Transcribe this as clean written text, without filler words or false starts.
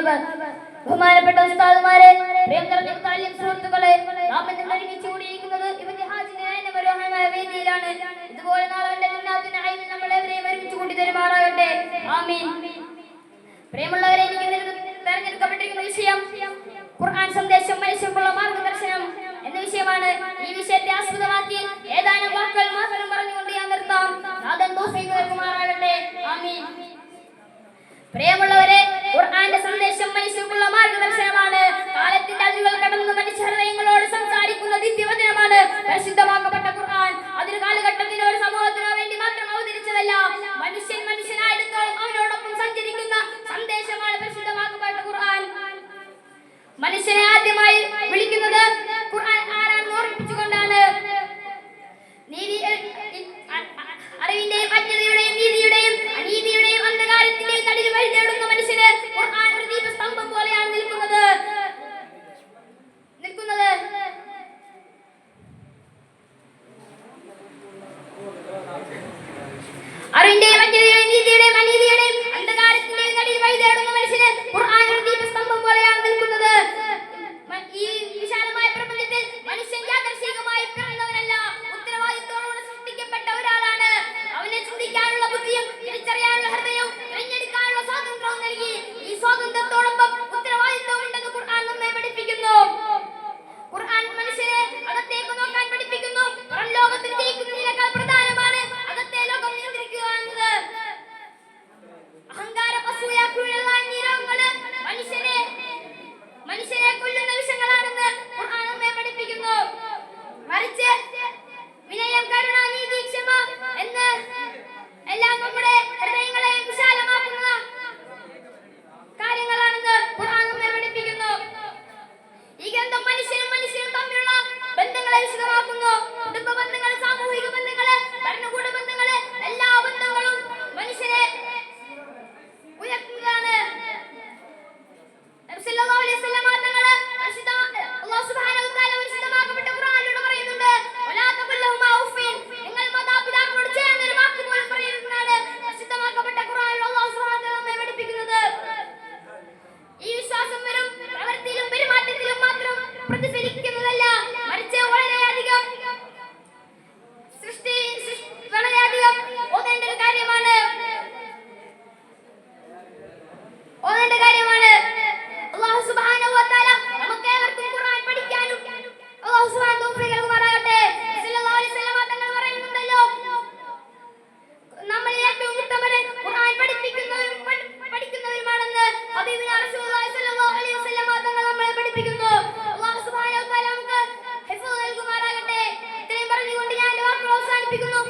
ബഹുമാനപ്പെട്ട ഉസ്താദുമാരെ, പ്രിയം നിറഞ്ഞ മുത്താലിം സുഹൃത്തുക്കളെ, നാം ഇന്ന് ഒരുമിച്ച് കൂടിയിരിക്കുന്നത് ഇബ്നു ഹാജിന്റെ മനോഹരമായ വേദിയിലാണ്. ഇതുപോലെ നാളെ ജന്നാത്തുൽ നഈമിൽ നമ്മളെവരെയും ഒരുമിച്ച് കൂട്ടി തരുമാറാകട്ടെ. ആമീൻ. പ്രിയമുള്ളവരെ, എനിക്ക് തെരഞ്ഞെടുക്കപ്പെട്ടിരിക്കുന്ന വിഷയം ഖുർആൻ സന്ദേശം മനുഷ്യർക്കുള്ള മാർഗദർശനം എന്ന വിഷയമാണ്. ഈ വിഷയത്തെ ആസ്പദമാക്കി ഏതാനും വാക്കുകൾ മാത്രം പറഞ്ഞുകൊണ്ട് ഞാൻ നിർത്താം. നാഥൻ തൗഫീഖ് നൽകുമാറാകട്ടെ. ആമീൻ. പ്രിയമുള്ളവരെ, ഖുർആന്റെ സന്ദേശം മനുഷ്യർക്കുള്ള മാർഗദർശനമാണ്. കാലത്തിന്റെ അതിരുകൾ കടന്ന് മനുഷ്യ ഹൃദയങ്ങളോട് സംസാരിക്കുന്ന ദിവ്യവചനമാണ് പരിശുദ്ധമാക്കപ്പെട്ട ഖുർആൻ. അതൊരു കാലഘട്ടത്തിനോ ഒരു സമൂഹത്തിനോ വേണ്ടി മാത്രം അവതരിച്ചതല്ല. മനുഷ്യനായിടത്തോളം അവനോടൊപ്പം സഞ്ചരിക്കുന്ന സന്ദേശമാണ് പരിശുദ്ധമാക്കപ്പെട്ട ഖുർആൻ. മനുഷ്യനെ ആദ്യമായി വിളിക്കുന്നത് ഖുർആൻ ആരാണെന്ന് ഓർമ്മിപ്പിച്ചുകൊണ്ടാണ്. അറിവിന്റെയും അജ്ഞതയുടെയും നീതിയുടെയും അനീതിയുടെയും അന്ധകാരത്തിന്റെയും നടുവിൽ വഴി തേടുന്ന മനുഷ്യന് ഖുർആൻ ഒരു ദീപസ്തംഭം പോലെയാണ് നിൽക്കുന്നത്. അറിവിന്റെയും അജ്ഞതയുടെയും നീതിയുടെയും അനീതിയുടെയും അന്ധകാരത്തിന്റെയും നടുവിൽ വഴി തേടുന്ന മനുഷ്യന് ഖുർആൻ ഒരു ദീപസ്തംഭം പോലെയാണ് നിൽക്കുന്നത്. ഈ വിശാലമായ പ്രപഞ്ചത്തിൽ മനുഷ്യൻ യാദൃശ്ചികമായി പിറന്നവനല്ല, ഉത്തരവാദിത്തത്തോടുകൂടി സൃഷ്ടിക്കപ്പെട്ട ഒരാളാണ്. അവനെ ചിന്തിക്കാനുള്ള ബുദ്ധിയും തിരിച്ചറിയാനുള്ള ഹൃദയവും തിരഞ്ഞെടുക്കാനുള്ള സ്വാതന്ത്ര്യവും നൽകി. ഈ സ്വാതന്ത്ര്യത്തോടൊപ്പം ഉത്തരവാദിത്തവും ഉണ്ടെന്ന് ഖുർആൻ നമ്മെ പഠിപ്പിക്കുന്നു. ഖുർആൻ മനുഷ്യനെ അകത്തേക്ക് നോക്കാൻ പഠിപ്പിക്കുന്നു. പുറം ലോകത്തിൽ ജയിക്കുന്നതിനേക്കാൾ പ്രധാനമാണ് അകത്തെ ലോകം നിയന്ത്രിക്കുക എന്നത്. അഹങ്കാരം, അസൂയ, ക്രൂരത എന്നീ രോഗങ്ങള് മനുഷ്യനെ കൊല്ലുന്ന വിഷങ്ങളാണെന്ന് ഖുർആൻ നമ്മെ പഠിപ്പിക്കുന്നു. മറിച്ച് വിനയം, കരുണ, നീതി, ക്ഷമ എന്ന് എല്ലാം നമ്മുടെ ഹൃദയങ്ങളെ വിശാലമാക്കുന്ന കാര്യങ്ങളാണെന്ന് ഖുർആൻ നമ്മെ പഠിപ്പിക്കുന്നു. ഈ ഗ്രന്ഥം മനുഷ്യനും തമ്മിലുള്ള ബന്ധങ്ങളെ വിശദമാക്കുന്നു. കുടുംബ ബന്ധങ്ങള്, സാമൂഹിക ബന്ധങ്ങള്, ഭരണകൂട ബന്ധങ്ങള്, എല്ലാ ബന്ധങ്ങളും മനുഷ്യനെ ഉയർത്തുന്നതാണ്. അല്ലാഹു സുബ്ഹാനഹു വ തആല പരിശുദ്ധമാക്കപ്പെട്ട ഖുർആനിലൂടെ പറയുന്നുണ്ട്, വലാ തഖുൽ ലഹുമാ ഉഫ്ഫിൻ, നിങ്ങൾ മാതാപിതാക്കളോട് ചേർന്ന് ഒരു വാക്ക് പോലും പറയരുതെന്നാണ് പരിശുദ്ധമാക്കപ്പെട്ട ഖുർആനിൽ അല്ലാഹു സുബ്ഹാനഹു വ തആല നമ്മെ പഠിപ്പിക്കുന്നത്. ഈ വിശ്വാസം വെറും പ്രവൃത്തിയിലും പെരുമാറ്റത്തിലും മാത്രം പ്രതിഫലിക്കുന്നതല്ല, മറിച്ച് വളരെയധികം ഓതേണ്ട കാര്യമാണ്. അല്ലാഹു സുബ്ഹാനഹു വ തആല നമുക്കേവർക്കും ഖുർആൻ പഠിക്കാനും അല്ലാഹു സുബ്ഹാനഹു തൗഫീഖ് നൽകുമാറാകട്ടെ. സല്ലല്ലാഹു അലൈഹി വസല്ലം തങ്ങൾ പറയുന്നുണ്ടല്ലോ, നമ്മൾ ഏറ്റവും ഉത്തമരെ ഖുർആൻ പഠിക്കുന്നവരുമാണെന്ന് ഹബീബുനാ റസൂലുള്ളാഹി സ്വല്ലല്ലാഹു അലൈഹി വസല്ലം തങ്ങൾ നമ്മളെ പഠിപ്പിക്കുന്നു. അല്ലാഹു സുബ്ഹാനഹു വ തആല നമുക്ക് ഹിഫ്ള് നൽകുമാറാകട്ടെ. ഇത്രയും പറഞ്ഞുകൊണ്ട് ഞാൻ എൻ്റെ വാക്കുകൾ അവസാനിപ്പിക്കുന്നു.